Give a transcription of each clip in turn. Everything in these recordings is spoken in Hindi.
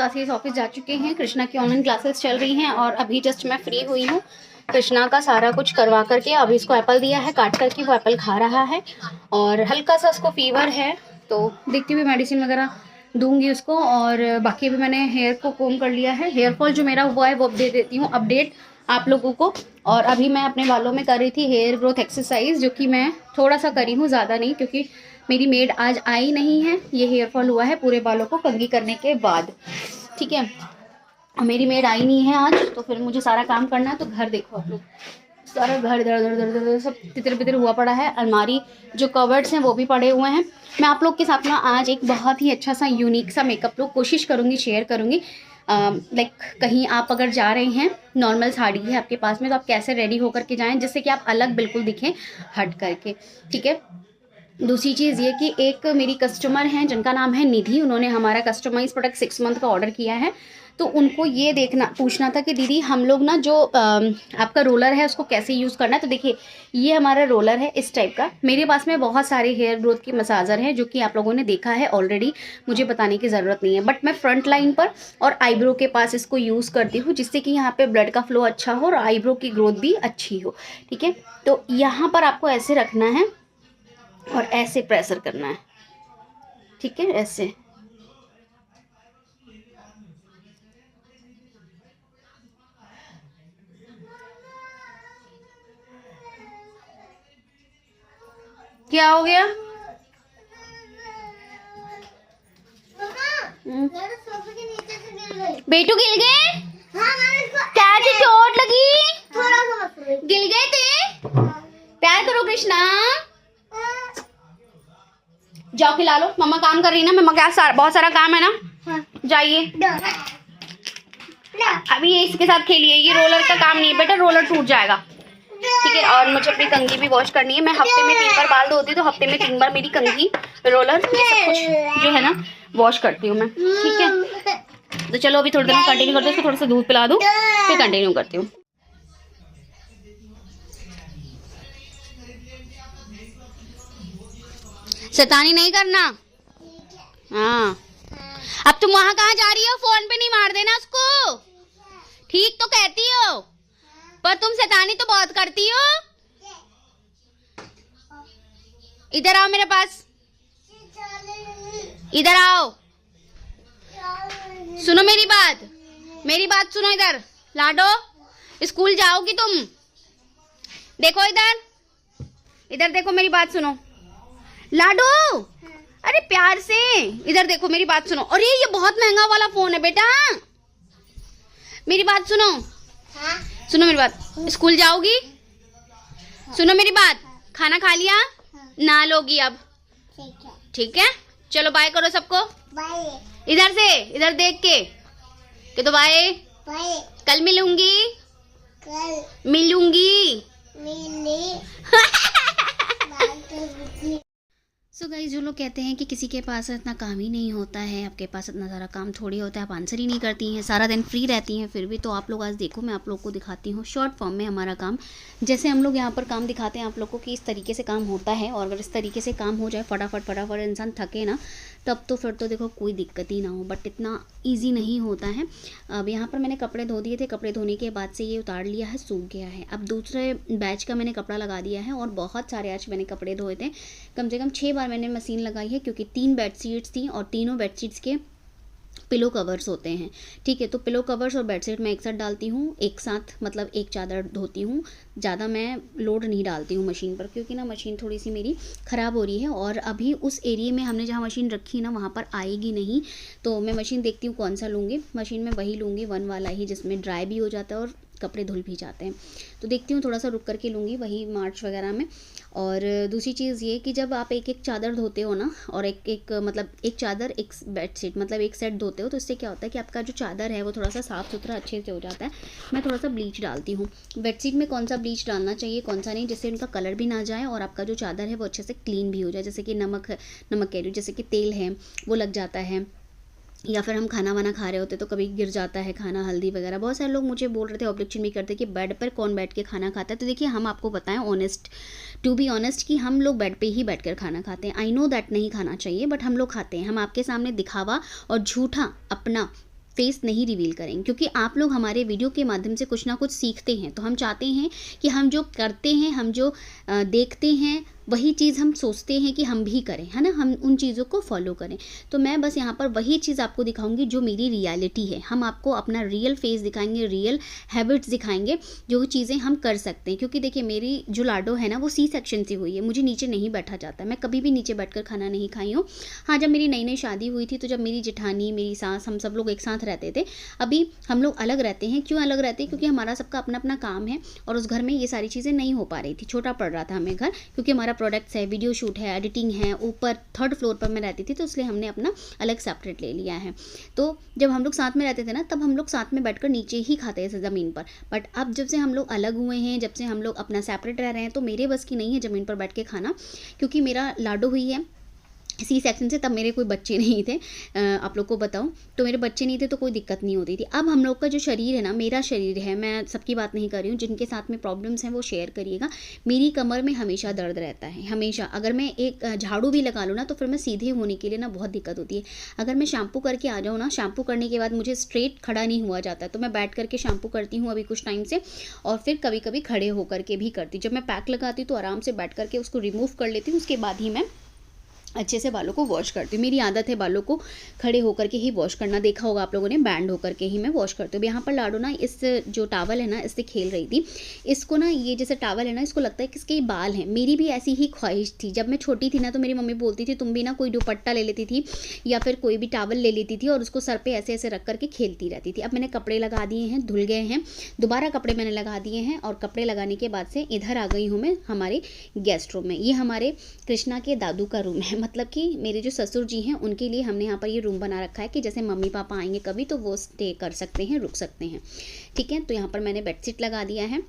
आशीष ऑफिस जा चुके हैं, कृष्णा की ऑनलाइन क्लासेस चल रही हैं और अभी जस्ट मैं फ्री हुई हूँ। कृष्णा का सारा कुछ करवा करके अभी इसको एप्पल दिया है काट करके, वो एप्पल खा रहा है और हल्का सा उसको फीवर है, तो देखती हुई मेडिसिन वगैरह दूंगी उसको। और बाकी भी मैंने हेयर को कोम कर लिया है, हेयर फॉल जो मेरा हुआ है वो दे देती हूँ अपडेट आप लोगों को। और अभी मैं अपने बालों में कर रही थी हेयर ग्रोथ एक्सरसाइज, जो कि मैं थोड़ा सा करी हूँ, ज़्यादा नहीं, क्योंकि मेरी मेड आज आई नहीं है। ये हेयर फॉल हुआ है पूरे बालों को कंघी करने के बाद, ठीक है। मेरी मेड आई नहीं है आज, तो फिर मुझे सारा काम करना है। तो घर देखो आप लोग, सारा घर दर दर दर दर सब तितर बितर हुआ पड़ा है। अलमारी जो कवर्ड्स हैं वो भी पड़े हुए हैं। मैं आप लोग के साथ ना आज एक बहुत ही अच्छा सा यूनिक सा मेकअप लुक कोशिश करूँगी शेयर करूँगी। लाइक कहीं आप अगर जा रहे हैं, नॉर्मल साड़ी है आपके पास में, तो आप कैसे रेडी होकर के जाएं जिससे कि आप अलग बिल्कुल दिखें हट करके, ठीक है। दूसरी चीज़ ये कि एक मेरी कस्टमर हैं जिनका नाम है निधि, उन्होंने हमारा कस्टमाइज प्रोडक्ट 6 मंथ का ऑर्डर किया है। तो उनको ये पूछना था कि दीदी हम लोग ना जो आपका रोलर है उसको कैसे यूज़ करना है। तो देखिए ये हमारा रोलर है इस टाइप का। मेरे पास में बहुत सारे हेयर ग्रोथ के मसाजर हैं जो कि आप लोगों ने देखा है ऑलरेडी, मुझे बताने की ज़रूरत नहीं है। बट मैं फ्रंट लाइन पर और आईब्रो के पास इसको यूज़ करती हूँ, जिससे कि यहाँ पे ब्लड का फ्लो अच्छा हो और आईब्रो की ग्रोथ भी अच्छी हो, ठीक है। तो यहाँ पर आपको ऐसे रखना है और ऐसे प्रेशर करना है, ठीक है, ऐसे। क्या हो गया? बेटू गिल गए? क्या चोट लगी? गिल गए थे? प्यार करो कृष्णा, जाओ खिला लो। मम्मा काम कर रही है ना, मम्मा क्या बहुत सारा काम है ना, जाइए। अभी ये इसके साथ खेलिए, ये रोलर का काम नहीं है बेटा, रोलर टूट जाएगा, ठीक है। और मुझे अपनी कंघी भी वॉश करनी है। मैं हफ्ते में 3 बार बाल धोती हूँ, तो हफ्ते में 3 बार मेरी कंघी, रोलर, ये सब कुछ जो है ना वॉश करती हूँ मैं, ठीक है। तो चलो अभी थोड़ी देर में कंटिन्यू करती हूँ, उसको थोड़ा सा दूध पिला दूँ फिर कंटिन्यू करती हूँ। शैतानी नहीं करना, हाँ। अब तुम वहां कहाँ जा रही हो? फोन पे नहीं मार देना उसको, ठीक तो कहती हो, पर तुम शैतानी तो बहुत करती हो। इधर आओ मेरे पास, इधर आओ, सुनो मेरी बात सुनो। इधर लाडो, स्कूल जाओगी तुम? देखो इधर देखो, मेरी बात सुनो लाडो, अरे प्यार से इधर देखो, मेरी बात सुनो। अरे ये बहुत महंगा वाला फोन है बेटा, मेरी बात सुनो। हाँ? सुनो मेरी बात, स्कूल जाओगी? सुनो मेरी बात, खाना खा लिया? हाँ। नहा लोगी अब, ठीक है। चलो बाय करो सबको, बाय। इधर से, इधर देख के तो बाय। कल मिलूंगी, मिलूंगी। सो गाइस, जो लोग कहते हैं कि किसी के पास इतना काम ही नहीं होता है, आपके पास इतना सारा काम थोड़ी होता है, आप आंसर ही नहीं करती हैं, सारा दिन फ्री रहती हैं फिर भी, तो आप लोग आज देखो मैं आप लोग को दिखाती हूँ शॉर्ट फॉर्म में हमारा काम। जैसे हम लोग यहाँ पर काम दिखाते हैं आप लोग को कि इस तरीके से काम होता है, और अगर इस तरीके से काम हो जाए फटाफट इंसान थके ना, तब तो फिर तो देखो कोई दिक्कत ही ना हो। बट इतना ईजी नहीं होता है। अब यहाँ पर मैंने कपड़े धो दिए थे, कपड़े धोने के बाद से ये उतार लिया है, सूख गया है। अब दूसरे बैच का मैंने कपड़ा लगा दिया है, और बहुत सारे आज मैंने कपड़े धोए थे, कम से कम 6 बार मैंने मशीन लगाई है, क्योंकि 3 बेडशीट्स थी और तीनों बेडशीट्स के पिलो कवर्स होते हैं, ठीक है। तो पिलो कवर्स और बेडशीट मैं एक साथ डालती हूँ, एक साथ मतलब एक चादर धोती हूँ, ज़्यादा मैं लोड नहीं डालती हूँ मशीन पर, क्योंकि ना मशीन थोड़ी सी मेरी ख़राब हो रही है, और अभी उस एरिया में हमने जहाँ मशीन रखी ना वहाँ पर आएगी नहीं। तो मैं मशीन देखती हूँ कौन सा लूँगी, मशीन में वही लूँगी 1 वाला ही, जिसमें ड्राई भी हो जाता है और कपड़े धुल भी जाते हैं। तो देखती हूँ थोड़ा सा रुक करके लूँगी वही मार्च वगैरह में। और दूसरी चीज़ ये कि जब आप एक एक चादर धोते हो ना, और एक चादर एक बेडशीट मतलब एक सेट धोते हो, तो इससे क्या होता है कि आपका जो चादर है वो थोड़ा सा साफ़ सुथरा अच्छे से हो जाता है। मैं थोड़ा सा ब्लीच डालती हूँ बेडशीट में, कौन सा ब्लीच डालना चाहिए कौन सा नहीं, जिससे उनका कलर भी ना जाए और आपका जो चादर है वो अच्छे से क्लीन भी हो जाए। जैसे कि नमक कह रही हूँ, जैसे कि तेल है वो लग जाता है, या फिर हम खाना वाना खा रहे होते तो कभी गिर जाता है खाना, हल्दी वगैरह। बहुत सारे लोग मुझे बोल रहे थे, ऑब्जेक्शन भी करते कि बेड पर कौन बैठ के खाना खाता है। तो देखिए हम आपको बताएं ऑनेस्ट, टू बी ऑनेस्ट, कि हम लोग बेड पे ही बैठकर खाना खाते हैं। आई नो दैट नहीं खाना चाहिए, बट हम लोग खाते हैं। हम आपके सामने दिखावा और झूठा अपना फेस नहीं रिवील करेंगे, क्योंकि आप लोग हमारे वीडियो के माध्यम से कुछ ना कुछ सीखते हैं। तो हम चाहते हैं कि हम जो करते हैं, हम जो देखते हैं, वही चीज़ हम सोचते हैं कि हम भी करें, है ना, हम उन चीज़ों को फॉलो करें। तो मैं बस यहाँ पर वही चीज़ आपको दिखाऊंगी जो मेरी रियलिटी है। हम आपको अपना रियल फेस दिखाएंगे, रियल हैबिट्स दिखाएंगे, जो चीज़ें हम कर सकते हैं। क्योंकि देखिए, मेरी जो लाडो है ना, वो सी सेक्शन से हुई है, मुझे नीचे नहीं बैठा जाता, मैं कभी भी नीचे बैठकर खाना नहीं खाई हूँ। हाँ, जब मेरी नई नई शादी हुई थी, तो जब मेरी जेठानी, मेरी सास, हम सब लोग एक साथ रहते थे। अभी हम लोग अलग रहते हैं। क्यों अलग रहते हैं? क्योंकि हमारा सबका अपना अपना काम है, और उस घर में ये सारी चीज़ें नहीं हो पा रही थी, छोटा पड़ रहा था हमें घर, क्योंकि हमारा प्रोडक्ट्स है, वीडियो शूट है, एडिटिंग है, ऊपर 3rd फ्लोर पर मैं रहती थी, तो इसलिए हमने अपना अलग सेपरेट ले लिया है। तो जब हम लोग साथ में रहते थे ना, तब हम लोग साथ में बैठकर नीचे ही खाते थे ज़मीन पर। बट अब जब से हम लोग अलग हुए हैं, जब से हम लोग अपना सेपरेट रह रहे हैं, तो मेरे बस की नहीं है ज़मीन पर बैठ के खाना, क्योंकि मेरा लाडो हुई है सी सेक्शन से। तब मेरे कोई बच्चे नहीं थे, आप लोग को बताऊं, तो मेरे बच्चे नहीं थे, तो कोई दिक्कत नहीं होती थी। अब हम लोग का जो शरीर है ना, मेरा शरीर है, मैं सबकी बात नहीं कर रही हूँ, जिनके साथ में प्रॉब्लम्स हैं वो शेयर करिएगा। मेरी कमर में हमेशा दर्द रहता है, हमेशा। अगर मैं एक झाड़ू भी लगा लूँ ना, तो फिर मैं सीधे होने के लिए ना बहुत दिक्कत होती है। अगर मैं शैम्पू करके आ जाऊँ ना, शैम्पू करने के बाद मुझे स्ट्रेट खड़ा नहीं हुआ जाता, तो मैं बैठ करके शैम्पू करती हूँ अभी कुछ टाइम से, और फिर कभी कभी खड़े होकर के भी करती हूँ। जब मैं पैक लगाती हूँ तो आराम से बैठ करके उसको रिमूव कर लेती हूँ, उसके बाद ही मैं अच्छे से बालों को वॉश करती हूँ। मेरी आदत है बालों को खड़े होकर के ही वॉश करना, देखा होगा आप लोगों ने, बैंड होकर के ही मैं वॉश करती हूँ। यहाँ पर लाडो ना इस जो टावल है ना, इससे खेल रही थी। इसको ना, ये जैसे टावल है ना, इसको लगता है कि इसके बाल हैं। मेरी भी ऐसी ही ख्वाहिश थी। जब मैं छोटी थी ना, तो मेरी मम्मी बोलती थी, तुम भी ना कोई दुपट्टा ले लेती थी या फिर कोई भी टावल ले लेती थी और उसको सर पर ऐसे ऐसे रख करके खेलती रहती थी। अब मैंने कपड़े लगा दिए हैं, धुल गए हैं, दोबारा कपड़े मैंने लगा दिए हैं, और कपड़े लगाने के बाद से इधर आ गई हूँ मैं हमारे गेस्ट रूम में। ये हमारे कृष्णा के दादू का रूम है, मतलब कि मेरे जो ससुर जी हैं उनके लिए हमने यहाँ पर ये रूम बना रखा है कि जैसे मम्मी पापा आएंगे कभी, तो वो स्टे कर सकते हैं, रुक सकते हैं। ठीक है, तो यहाँ पर मैंने बेडशीट लगा दिया है।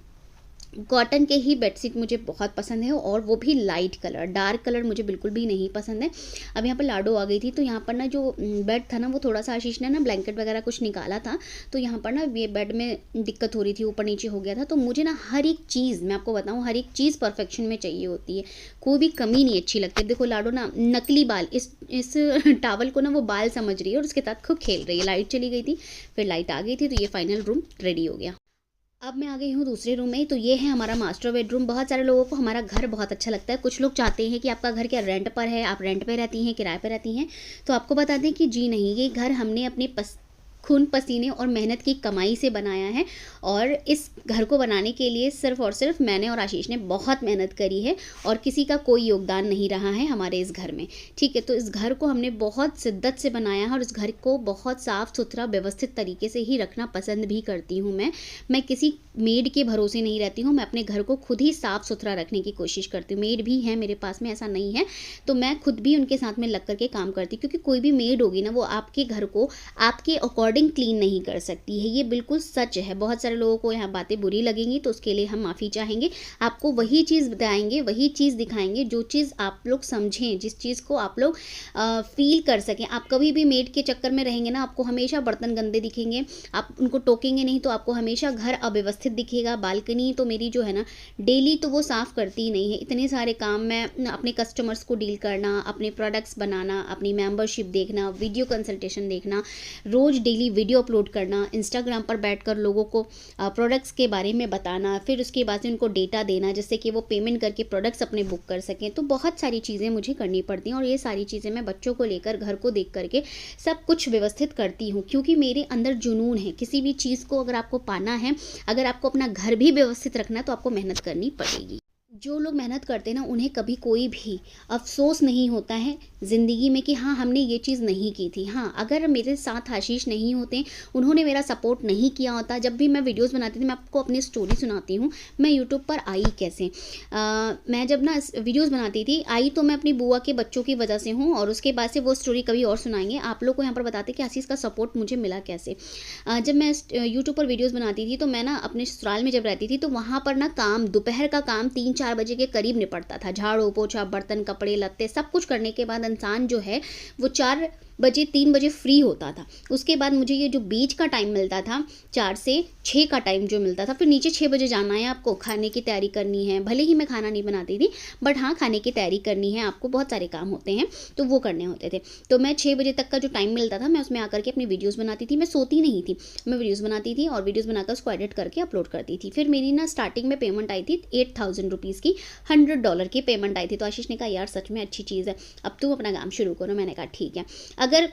कॉटन के ही बेडशीट मुझे बहुत पसंद है, और वो भी लाइट कलर, डार्क कलर मुझे बिल्कुल भी नहीं पसंद है। अब यहाँ पर लाडो आ गई थी, तो यहाँ पर ना जो बेड था ना, वो थोड़ा सा आशीष ने ना ब्लैंकेट वगैरह कुछ निकाला था, तो यहाँ पर ना ये बेड में दिक्कत हो रही थी, ऊपर नीचे हो गया था। तो मुझे ना हर एक चीज़, मैं आपको बताऊँ, हर एक चीज़ परफेक्शन में चाहिए होती है, कोई भी कमी नहीं अच्छी लगती। देखो लाडो ना नकली बाल, इस टावल को ना वो बाल समझ रही है और उसके साथ खूब खेल रही है। लाइट चली गई थी, फिर लाइट आ गई थी, तो ये फाइनल रूम रेडी हो गया। अब मैं आ गई हूँ दूसरे रूम में। तो ये है हमारा मास्टर बेडरूम। बहुत सारे लोगों को हमारा घर बहुत अच्छा लगता है। कुछ लोग चाहते हैं कि आपका घर क्या रेंट पर है, आप रेंट पे रहती हैं, किराए पे रहती हैं। तो आपको बता दें कि जी नहीं, ये घर हमने अपने खून पसीने और मेहनत की कमाई से बनाया है, और इस घर को बनाने के लिए सिर्फ और सिर्फ मैंने और आशीष ने बहुत मेहनत करी है, और किसी का कोई योगदान नहीं रहा है हमारे इस घर में। ठीक है, तो इस घर को हमने बहुत शिद्दत से बनाया है, और इस घर को बहुत साफ़ सुथरा व्यवस्थित तरीके से ही रखना पसंद भी करती हूँ। मैं किसी मेड के भरोसे नहीं रहती हूँ, मैं अपने घर को खुद ही साफ़ सुथरा रखने की कोशिश करती हूँ। मेड भी है मेरे पास में, ऐसा नहीं है, तो मैं खुद भी उनके साथ में लग करके काम करती हूँ, क्योंकि कोई भी मेड होगी ना, वो आपके घर को आपके अकॉर्डिंग क्लीन नहीं कर सकती है। ये बिल्कुल सच है। बहुत सारे लोगों को यहाँ बातें बुरी लगेंगी, तो उसके लिए हम माफ़ी चाहेंगे। आपको वही चीज़ बताएंगे, वही चीज़ दिखाएंगे जो चीज़ आप लोग समझें, जिस चीज़ को आप लोग फील कर सकें। आप कभी भी मेड के चक्कर में रहेंगे ना, आपको हमेशा बर्तन गंदे दिखेंगे, आप उनको टोकेंगे नहीं, तो आपको हमेशा घर अव्यवस्थित दिखेगा। बालकनी तो मेरी जो है ना, डेली तो वो साफ़ करती ही नहीं है। इतने सारे काम, मैं अपने कस्टमर्स को डील करना, अपने प्रोडक्ट्स बनाना, अपनी मेंबरशिप देखना, वीडियो कंसल्टेशन देखना, रोज़ डेली वीडियो अपलोड करना, इंस्टाग्राम पर बैठकर लोगों को प्रोडक्ट्स के बारे में बताना, फिर उसके बाद से उनको डेटा देना, जिससे कि वो पेमेंट करके प्रोडक्ट्स अपने बुक कर सकें। तो बहुत सारी चीज़ें मुझे करनी पड़ती हैं, और ये सारी चीज़ें मैं बच्चों को लेकर, घर को देख करके सब कुछ व्यवस्थित करती हूँ, क्योंकि मेरे अंदर जुनून है। किसी भी चीज़ को अगर आपको पाना है, अगर आपको अपना घर भी व्यवस्थित रखना है, तो आपको मेहनत करनी पड़ेगी। जो लोग मेहनत करते हैं ना, उन्हें कभी कोई भी अफसोस नहीं होता है ज़िंदगी में कि हाँ, हमने ये चीज़ नहीं की थी। हाँ, अगर मेरे साथ आशीष नहीं होते, उन्होंने मेरा सपोर्ट नहीं किया होता, जब भी मैं वीडियोस बनाती थी, मैं आपको अपनी स्टोरी सुनाती हूँ, मैं यूट्यूब पर आई कैसे। मैं जब ना वीडियोज़ बनाती थी, आई तो मैं अपनी बुआ के बच्चों की वजह से हूँ, और उसके बाद से वो स्टोरी कभी और सुनाएंगे। आप लोग को यहाँ पर बताते कि आशीष का सपोर्ट मुझे मिला कैसे। जब मैं यूट्यूब पर वीडियोज़ बनाती थी, तो मैं ना अपने ससुराल में जब रहती थी, तो वहाँ पर ना काम, दोपहर का काम 3-4 बजे के करीब निपटता था। झाड़ू पोछा, बर्तन, कपड़े लत्ते, सब कुछ करने के बाद इंसान जो है वो 4 बजे 3 बजे फ्री होता था। उसके बाद मुझे ये जो बीच का टाइम मिलता था 4 से 6 का टाइम जो मिलता था, फिर नीचे 6 बजे जाना है आपको, खाने की तैयारी करनी है। भले ही मैं खाना नहीं बनाती थी, बट हाँ खाने की तैयारी करनी है आपको, बहुत सारे काम होते हैं तो वो करने होते थे। तो मैं 6 बजे तक का जो टाइम मिलता था मैं उसमें आकर के अपनी वीडियोज़ बनाती थी। मैं सोती नहीं थी, मैं वीडियोज़ बनाती थी और वीडियोज़ बनाकर उसको एडिट करके अपलोड करती थी। फिर मेरी ना स्टार्टिंग में पेमेंट आई थी 8000 रुपीज़ की, $100 की पेमेंट आई थी। तो आशीष ने कहा यार सच में अच्छी चीज़ है, अब तुम अपना काम शुरू करो। मैंने कहा ठीक है। अगर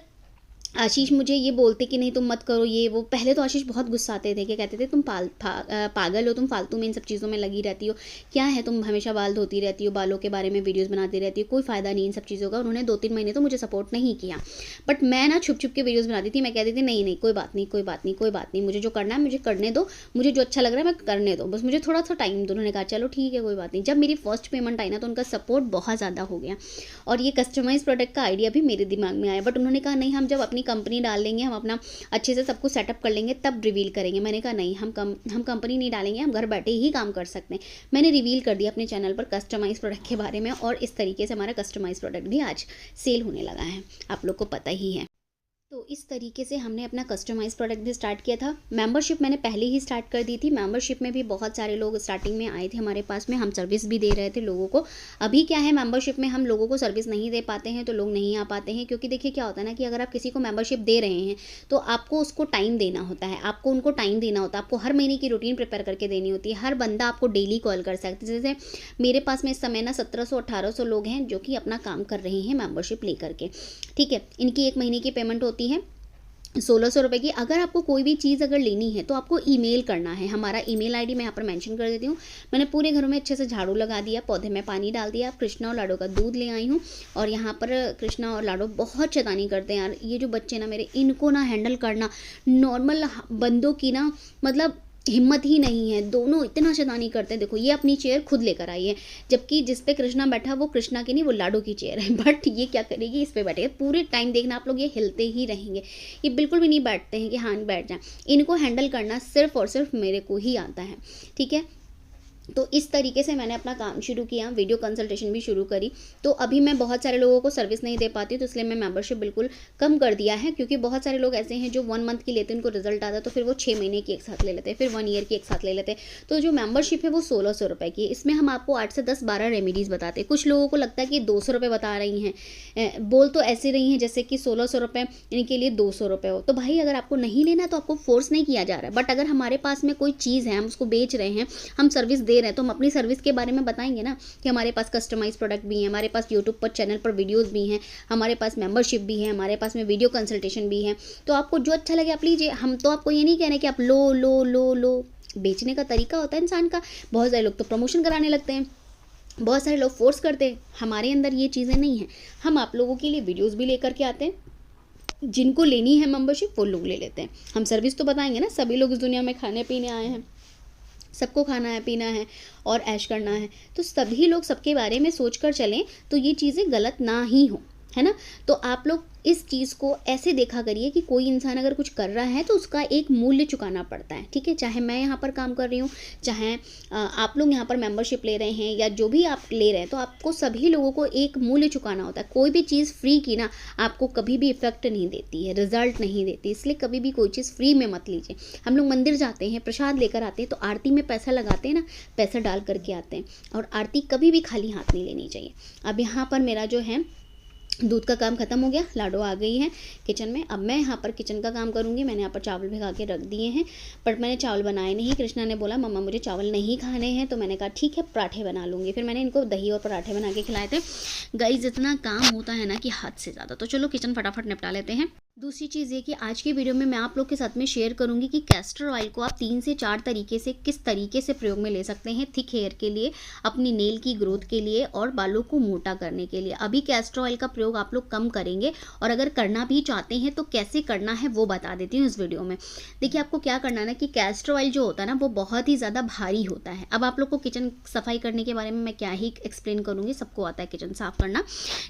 आशीष मुझे ये बोलते कि नहीं तुम मत करो ये वो, पहले तो आशीष बहुत गुस्साते थे कि कहते थे तुम पागल हो, तुम फालतू में इन सब चीज़ों में लगी रहती हो, क्या है तुम हमेशा बाल धोती रहती हो, बालों के बारे में वीडियोस बनाती रहती हो, कोई फ़ायदा नहीं इन सब चीज़ों का। उन्होंने 2-3 महीने तो मुझे सपोर्ट नहीं किया, बट मैं ना छुप छुप के वीडियोज़ बनाती थी। मैं कहती थी नहीं नहीं कोई बात नहीं कोई बात नहीं कोई बात नहीं, मुझे जो करना है मुझे करने दो, मुझे जो अच्छा लग रहा है मैं करने दो, बस मुझे थोड़ा सा टाइम दो। उन्होंने कहा चलो ठीक है कोई बात नहीं। जब मेरी फर्स्ट पेमेंट आई ना तो उनका सपोर्ट बहुत ज़्यादा हो गया और ये कस्टमाइज प्रोडक्ट का आइडिया भी मेरे दिमाग में आया। बट उन्होंने कहा नहीं हम जब अपनी कंपनी डाल लेंगे, हम अपना अच्छे से सब कुछ सेटअप कर लेंगे तब रिवील करेंगे। मैंने कहा नहीं हम कंपनी नहीं डालेंगे, हम घर बैठे ही काम कर सकते हैं। मैंने रिवील कर दिया अपने चैनल पर कस्टमाइज प्रोडक्ट के बारे में और इस तरीके से हमारा कस्टमाइज प्रोडक्ट भी आज सेल होने लगा है, आप लोग को पता ही है। तो इस तरीके से हमने अपना कस्टमाइज प्रोडक्ट भी स्टार्ट किया था। मेंबरशिप मैंने पहले ही स्टार्ट कर दी थी। मेंबरशिप में भी बहुत सारे लोग स्टार्टिंग में आए थे हमारे पास में, हम सर्विस भी दे रहे थे लोगों को। अभी क्या है मेंबरशिप में हम लोगों को सर्विस नहीं दे पाते हैं तो लोग नहीं आ पाते हैं, क्योंकि देखिए क्या होता है ना कि अगर आप किसी को मेंबरशिप दे रहे हैं तो आपको उसको टाइम देना होता है, आपको उनको टाइम देना होता है, आपको हर महीने की रूटीन प्रिपेयर करके देनी होती है। हर बंदा आपको डेली कॉल कर सकता है। जैसे मेरे पास में इस समय ना 1700-1800 लोग हैं जो कि अपना काम कर रहे हैं मेंबरशिप लेकर के, ठीक है। इनकी 1 महीने की पेमेंट होती है 1600 रुपये की। अगर आपको कोई भी चीज़ अगर लेनी है तो आपको ईमेल करना है। हमारा ईमेल आईडी मैं यहाँ पर मेंशन कर देती हूँ। मैंने पूरे घरों में अच्छे से झाड़ू लगा दिया, पौधे में पानी डाल दिया, कृष्णा और लाडो का दूध ले आई हूँ। और यहाँ पर कृष्णा और लाडो बहुत शैतानी करते हैं यार। ये जो बच्चे ना मेरे, इनको ना हैंडल करना नॉर्मल बंदों की ना मतलब हिम्मत ही नहीं है। दोनों इतना शैतानी करते हैं। देखो ये अपनी चेयर खुद लेकर आई है, जबकि जिस पे कृष्णा बैठा वो कृष्णा की नहीं, वो लाडो की चेयर है। बट ये क्या करेगी, इस पे बैठेगा पूरे टाइम। देखना आप लोग ये हिलते ही रहेंगे, ये बिल्कुल भी नहीं बैठते हैं कि हाँ बैठ जाए। इनको हैंडल करना सिर्फ और सिर्फ मेरे को ही आता है, ठीक है। तो इस तरीके से मैंने अपना काम शुरू किया, वीडियो कंसल्टेशन भी शुरू करी। तो अभी मैं बहुत सारे लोगों को सर्विस नहीं दे पाती, तो इसलिए मैं मेंबरशिप बिल्कुल कम कर दिया है, क्योंकि बहुत सारे लोग ऐसे हैं जो 1 मंथ की लेते हैं, उनको रिजल्ट आता है तो फिर वो 6 महीने की एक साथ ले लेते हैं, फिर 1 ईयर की एक साथ ले लेते हैं। तो जो मेंबरशिप है वो 1600 रुपये की है। इसमें हम आपको 8 से 10-12 रेमेडीज़ बताते हैं। कुछ लोगों को लगता है कि 200 रुपये बता रही हैं, बोल तो ऐसे रही हैं जैसे कि 1600 रुपये इनके लिए 200 रुपये हो। तो भाई अगर आपको नहीं लेना तो आपको फोर्स नहीं किया जा रहा है, बट अगर हमारे पास में कोई चीज़ है, हम उसको बेच रहे हैं, हम सर्विस दे रहे हैं, तो हम अपनी सर्विस के बारे में बताएंगे ना कि हमारे पास कस्टमाइज प्रोडक्ट भी है, हमारे पास यूट्यूब पर चैनल पर वीडियोस भी हैं, हमारे पास मेंबरशिप भी है, हमारे पास में वीडियो कंसल्टेशन भी है। तो आपको जो अच्छा लगे आप लीजिए। हम तो आपको ये नहीं कह रहे कि आप लो लो लो लो। बेचने का तरीका होता है इंसान का। बहुत सारे लोग तो प्रमोशन कराने लगते हैं, बहुत सारे लोग फोर्स करते हैं। हमारे अंदर ये चीज़ें नहीं हैं। हम आप लोगों के लिए वीडियोस भी लेकर के आते हैं, जिनको लेनी है मेंबरशिप वो लोग ले लेते हैं। हम सर्विस तो बताएंगे ना। सभी लोग इस दुनिया में खाने पीने आए हैं, सबको खाना है पीना है और ऐश करना है, तो सभी लोग सबके बारे में सोच कर चलें तो ये चीज़ें गलत ना ही हो, है ना। तो आप लोग इस चीज़ को ऐसे देखा करिए कि कोई इंसान अगर कुछ कर रहा है तो उसका एक मूल्य चुकाना पड़ता है, ठीक है। चाहे मैं यहाँ पर काम कर रही हूँ, चाहे आप लोग यहाँ पर मेंबरशिप ले रहे हैं या जो भी आप ले रहे हैं, तो आपको सभी लोगों को एक मूल्य चुकाना होता है। कोई भी चीज़ फ्री की ना आपको कभी भी इफेक्ट नहीं देती है, रिजल्ट नहीं देती। इसलिए कभी भी कोई चीज़ फ्री में मत लीजिए। हम लोग मंदिर जाते हैं, प्रसाद लेकर आते हैं, तो आरती में पैसा लगाते हैं ना, पैसा डाल करके आते हैं। और आरती कभी भी खाली हाथ नहीं लेनी चाहिए। अब यहाँ पर मेरा जो है दूध का काम खत्म हो गया, लाडो आ गई है किचन में। अब मैं यहाँ पर किचन का काम करूँगी। मैंने यहाँ पर चावल भिगा के रख दिए हैं, बट मैंने चावल बनाए नहीं। कृष्णा ने बोला मम्मा मुझे चावल नहीं खाने हैं, तो मैंने कहा ठीक है पराठे बना लूँगी। फिर मैंने इनको दही और पराठे बना के खिलाए थे। गाइस इतना काम होता है ना कि हद से ज़्यादा। तो चलो किचन फटाफट निपटा लेते हैं। दूसरी चीज़ ये कि आज की वीडियो में मैं आप लोग के साथ में शेयर करूंगी कि कैस्टर ऑयल को आप 3 से 4 तरीके से किस तरीके से प्रयोग में ले सकते हैं थिक हेयर के लिए, अपनी नेल की ग्रोथ के लिए और बालों को मोटा करने के लिए। अभी कैस्टर ऑयल का प्रयोग आप लोग कम करेंगे, और अगर करना भी चाहते हैं तो कैसे करना है वो बता देती हूँ इस वीडियो में। देखिए आपको क्या करना है ना कि कैस्टर ऑयल जो होता है ना वो बहुत ही ज़्यादा भारी होता है। अब आप लोग को किचन सफाई करने के बारे में मैं क्या ही एक्सप्लेन करूँगी, सबको आता है किचन साफ़ करना,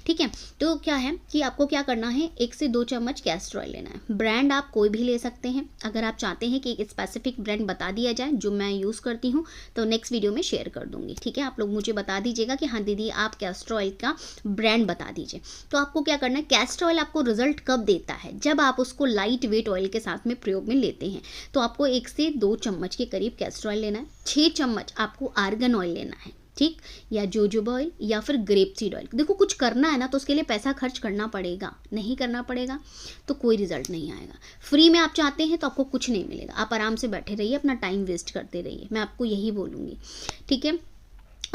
ठीक है। तो क्या है कि आपको क्या करना है, 1 से 2 चम्मच कैस्टर ऑयल लेना है। ब्रांड आप कोई भी ले सकते हैं। अगर आप चाहते हैं कि एक स्पेसिफिक ब्रांड बता दिया जाए जो मैं यूज़ करती हूँ तो नेक्स्ट वीडियो में शेयर कर दूँगी, ठीक है। आप लोग मुझे बता दीजिएगा कि हाँ दीदी आप कैस्टर ऑयल का ब्रांड बता दीजिए। तो आपको क्या करना है, कैस्टर ऑयल आपको रिजल्ट कब देता है, जब आप उसको लाइट वेट ऑयल के साथ में प्रयोग में लेते हैं। तो आपको 1 से 2 चम्मच के करीब कैस्टर ऑयल लेना है। 6 चम्मच आपको आर्गन ऑयल लेना है, ठीक, या जोजोबा ऑयल या फिर ग्रेप सीड ऑयल। देखो कुछ करना है ना तो उसके लिए पैसा खर्च करना पड़ेगा, नहीं करना पड़ेगा तो कोई रिजल्ट नहीं आएगा। फ्री में आप चाहते हैं तो आपको कुछ नहीं मिलेगा, आप आराम से बैठे रहिए, अपना टाइम वेस्ट करते रहिए, मैं आपको यही बोलूँगी, ठीक है।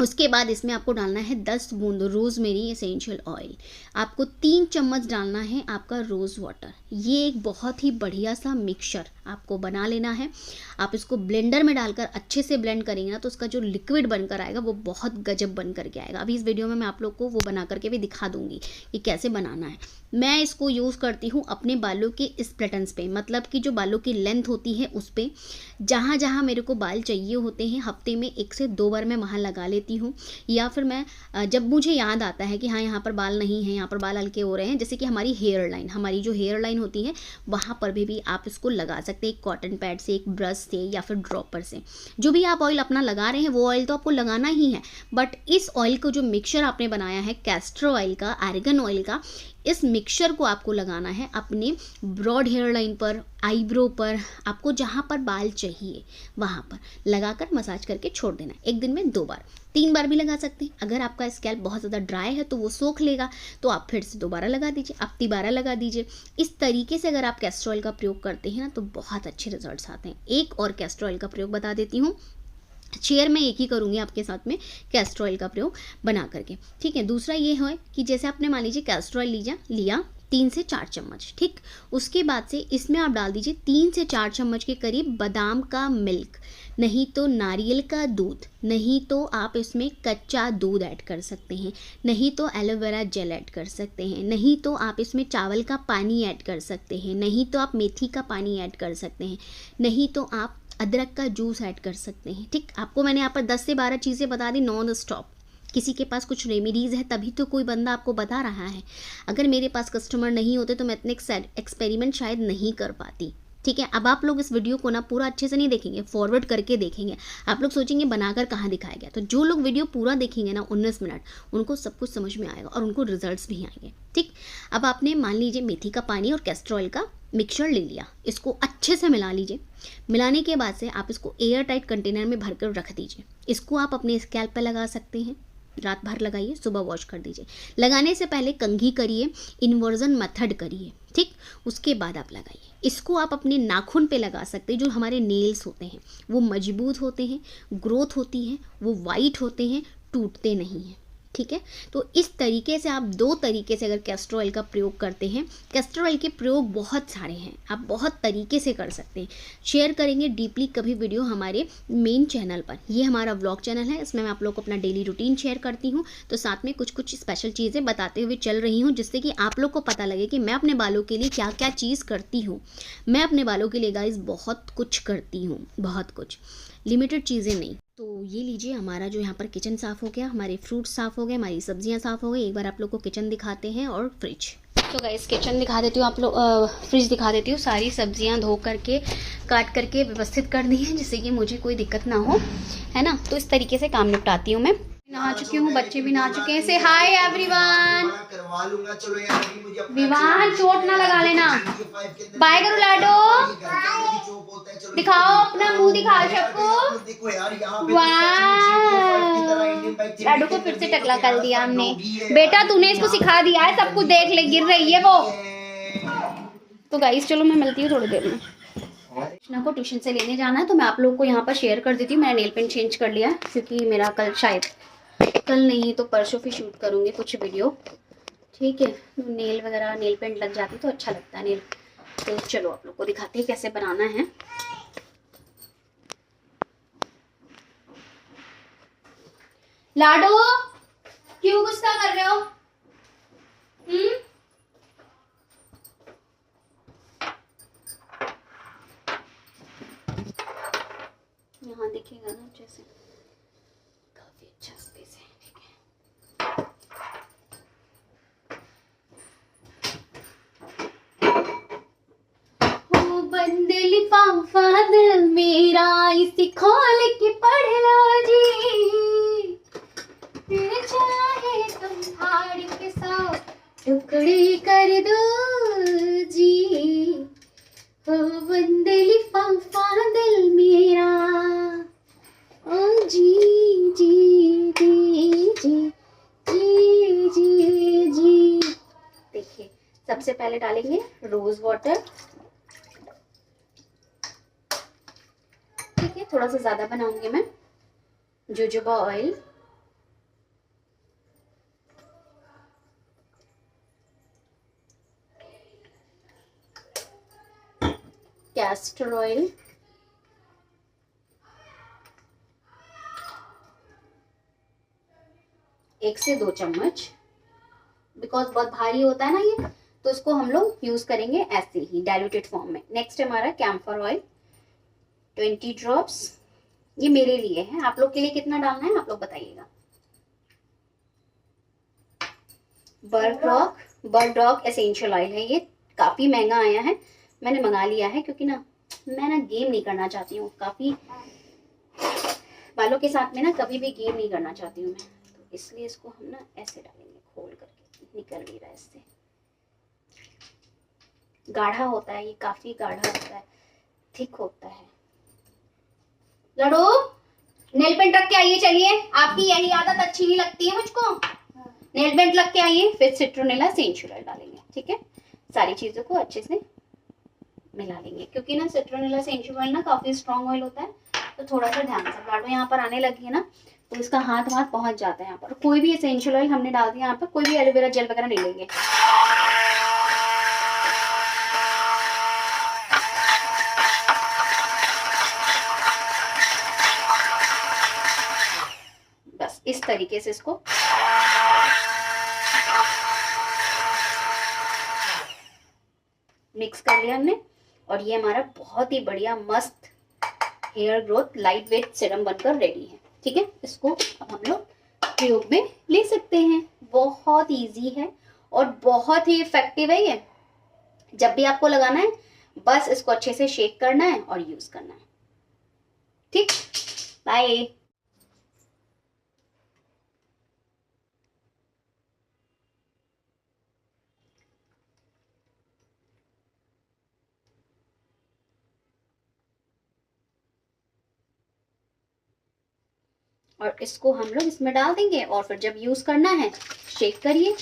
उसके बाद इसमें आपको डालना है 10 बूंद रोज़मेरी एसेंशियल ऑयल। आपको 3 चम्मच डालना है आपका रोज़ वाटर। ये एक बहुत ही बढ़िया सा मिक्सचर आपको बना लेना है। आप इसको ब्लेंडर में डालकर अच्छे से ब्लेंड करेंगे ना तो उसका जो लिक्विड बनकर आएगा वो बहुत गजब बन करके आएगा। अभी इस वीडियो में मैं आप लोग को वो बना करके भी दिखा दूंगी कि कैसे बनाना है। मैं इसको यूज़ करती हूँ अपने बालों के स्प्लिटन्स पे, मतलब कि जो बालों की लेंथ होती है उस पर, जहाँ जहाँ मेरे को बाल चाहिए होते हैं हफ्ते में 1 से 2 बार मैं वहाँ लगा लेती हूँ। या फिर मैं जब मुझे याद आता है कि हाँ यहाँ पर बाल नहीं है, यहाँ पर बाल हल्के हो रहे हैं, जैसे कि हमारी हेयर लाइन, हमारी जो हेयर लाइन होती है वहाँ पर भी आप इसको लगा सकते हैं, एक कॉटन पैड से, एक ब्रश से या फिर ड्रॉपर से। जो भी आप ऑयल अपना लगा रहे हैं वो ऑयल तो आपको लगाना ही है, बट इस ऑयल को जो मिक्सचर आपने बनाया है कैस्टर ऑयल का, आर्गन ऑयल का, इस मिक्सचर को आपको लगाना है अपने ब्रॉड हेयर लाइन पर, आईब्रो पर, आपको जहाँ पर बाल चाहिए वहाँ पर लगाकर मसाज करके छोड़ देना है। 1 दिन में 2 बार, 3 बार भी लगा सकते हैं। अगर आपका स्कैल्प बहुत ज़्यादा ड्राई है तो वो सोख लेगा तो आप फिर से दोबारा लगा दीजिए, आप 12 लगा दीजिए। इस तरीके से अगर आप कैस्टर ऑयल का प्रयोग करते हैं ना तो बहुत अच्छे रिजल्ट्स आते हैं। एक और कैस्टर ऑयल का प्रयोग बता देती हूँ, शेयर मैं एक ही करूँगी आपके साथ में कैस्टर ऑयल का प्रयोग बना करके, ठीक है। दूसरा ये है कि जैसे आपने मान लीजिए कैस्टर ऑयल लिया 3 से 4 चम्मच, ठीक। उसके बाद से इसमें आप डाल दीजिए 3 से 4 चम्मच के करीब बादाम का मिल्क, नहीं तो नारियल का दूध, नहीं तो आप इसमें कच्चा दूध ऐड कर सकते हैं, नहीं तो एलोवेरा जेल ऐड कर सकते हैं, नहीं तो आप इसमें चावल का पानी ऐड कर सकते हैं, नहीं तो आप मेथी का पानी ऐड कर सकते हैं, नहीं तो आप अदरक का जूस ऐड कर सकते हैं, ठीक। आपको मैंने यहाँ पर 10 से 12 चीज़ें बता दी नॉन स्टॉप। किसी के पास कुछ रेमेडीज़ है तभी तो कोई बंदा आपको बता रहा है। अगर मेरे पास कस्टमर नहीं होते तो मैं इतने एक्सपेरिमेंट शायद नहीं कर पाती, ठीक है। अब आप लोग इस वीडियो को ना पूरा अच्छे से नहीं देखेंगे, फॉरवर्ड करके देखेंगे। आप लोग सोचेंगे बनाकर कहाँ दिखाया गया, तो जो लोग वीडियो पूरा देखेंगे ना 19 मिनट, उनको सब कुछ समझ में आएगा और उनको रिजल्ट्स भी आएंगे, ठीक। अब आपने मान लीजिए मेथी का पानी और कैस्टर ऑयल का मिक्सचर ले लिया, इसको अच्छे से मिला लीजिए। मिलाने के बाद से आप इसको एयर टाइट कंटेनर में भरकर रख दीजिए। इसको आप अपने स्कैल्प पर लगा सकते हैं, रात भर लगाइए, सुबह वॉश कर दीजिए। लगाने से पहले कंघी करिए, इन्वर्जन मेथड करिए, ठीक। उसके बाद आप लगाइए। इसको आप अपने नाखून पे लगा सकते हैं। जो हमारे नेल्स होते हैं वो मजबूत होते हैं, ग्रोथ होती है, वो वाइट होते हैं, टूटते नहीं हैं, ठीक है। तो इस तरीके से आप 2 तरीके से अगर कैस्टर ऑयल का प्रयोग करते हैं, कैस्टर ऑयल के प्रयोग बहुत सारे हैं, आप बहुत तरीके से कर सकते हैं। शेयर करेंगे डीपली कभी वीडियो हमारे मेन चैनल पर। ये हमारा व्लॉग चैनल है, इसमें मैं आप लोग को अपना डेली रूटीन शेयर करती हूँ, तो साथ में कुछ कुछ स्पेशल चीज़ें बताते हुए चल रही हूँ, जिससे कि आप लोग को पता लगे कि मैं अपने बालों के लिए क्या क्या चीज़ करती हूँ। मैं अपने बालों के लिए गाइस बहुत कुछ करती हूँ, बहुत कुछ, लिमिटेड चीज़ें नहीं। तो ये लीजिए, हमारा जो यहाँ पर किचन साफ़ हो गया, हमारे फ्रूट्स साफ़ हो गए, हमारी सब्जियाँ साफ़ हो गई। एक बार आप लोग को किचन दिखाते हैं और फ्रिज। तो गाइस किचन दिखा देती हूँ, आप लोग फ्रिज दिखा देती हूँ। सारी सब्जियाँ धो करके काट करके व्यवस्थित कर दी हैं जिससे कि मुझे कोई दिक्कत ना हो, है ना। तो इस तरीके से काम निपटाती हूँ मैं। नहा चुकी हूँ, बच्चे भी नहा चुके हैं। से हाय एवरीवन। विवान चोट ना लगा लेना। बाय करो लाडो, दिखाओ अपना मुंह, दिखाओ सबको। लाडो को फिर से टकला कर दिया हमने। बेटा तूने इसको सिखा दिया है, सब कुछ देख ले, गिर रही है वो। तो गाइस चलो मैं मिलती हूँ थोड़ी देर में। कृष्णा को ट्यूशन से लेने जाना है तो मैं आप लोगों को यहाँ पर शेयर कर देती हूँ। मैंने नेल पेंट चेंज कर लिया है क्योंकि मेरा कल नहीं तो परसों फिर शूट करूँगी कुछ वीडियो, ठीक है। नेल वगैरह नेल पेंट लग जाती तो अच्छा लगता है नेल। तो चलो आप लोग को दिखाते हैं कैसे बनाना है। लाडो क्यों गुस्सा कर रहे हो? यहाँ दिखेगा ना अच्छे से, काफी अच्छा स्पेस है, ठीक है। मेरा, इसे खोल के पढ़ लो जी, फिर चाहे तुम फाड़ के 100 टुकड़े कर दो जी, हो बंद लिफाफा दिल मेरा, ओ जी जी जी जी जी जी जी। देखिए सबसे पहले डालेंगे रोज वाटर, ठीक है, थोड़ा सा ज्यादा बनाऊंगी मैं। जोजोबा ऑयल, कैस्टर ऑयल, एक से 2 चम्मच, बिकॉज बहुत भारी होता है ना ये, तो इसको हम लोग यूज करेंगे ऐसे ही डाइल्यूटेड फॉर्म में। नेक्स्ट हमारा कैम्फर ऑयल 20 ड्रॉप्स, ये मेरे लिए है, आप लोग के लिए कितना डालना है आप लोग बताइएगा। बर्डॉग एसेंशियल ऑयल है, ये काफी महंगा आया है, मैंने मंगा लिया है क्योंकि ना मैं ना गेम नहीं करना चाहती हूँ, काफी बालों के साथ में ना कभी भी गेम नहीं करना चाहती हूँ मैं, तो इसलिए इसको हम ना ऐसे डालेंगे, खोल करके, निकल नहीं रहा है इससे, गाढ़ा होता है ये, काफी गाढ़ा होता है, थिक होता है। लड़ो नेल पेंट रख के आइए, चलिए, आपकी यही आदत अच्छी नहीं लगती है मुझको, नेल पेंट लग के आइए। फिर सिट्रोनेला एसेंशियल ऑयल डालेंगे, ठीक है, सारी चीजों को अच्छे से मिला लेंगे, क्योंकि ना सिट्रोनेला एसेंशियल ऑयल ना काफी स्ट्रॉन्ग ऑयल होता है, तो थोड़ा सा ध्यान से। लाडो यहाँ पर आने लगी है ना, तो इसका हाथ पहुंच जाता है यहाँ पर। कोई भी एसेंशियल ऑयल हमने डाल दिया यहाँ पर, कोई भी एलोवेरा जेल वगैरह नहीं लेंगे। बस इस तरीके से इसको मिक्स कर लिया हमने, और ये हमारा बहुत ही बढ़िया मस्त hair growth light weight serum बनकर रेडी है, ठीक है। इसको अब हम लोग प्रयोग में ले सकते हैं, बहुत इजी है और बहुत ही इफेक्टिव है ये। जब भी आपको लगाना है बस इसको अच्छे से शेक करना है और यूज करना है, ठीक। बाय। और इसको हम लोग इसमें डाल देंगे, और फिर जब यूज करना है शेक करिए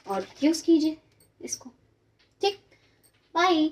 और यूज कीजिए इसको, ठीक। बाय।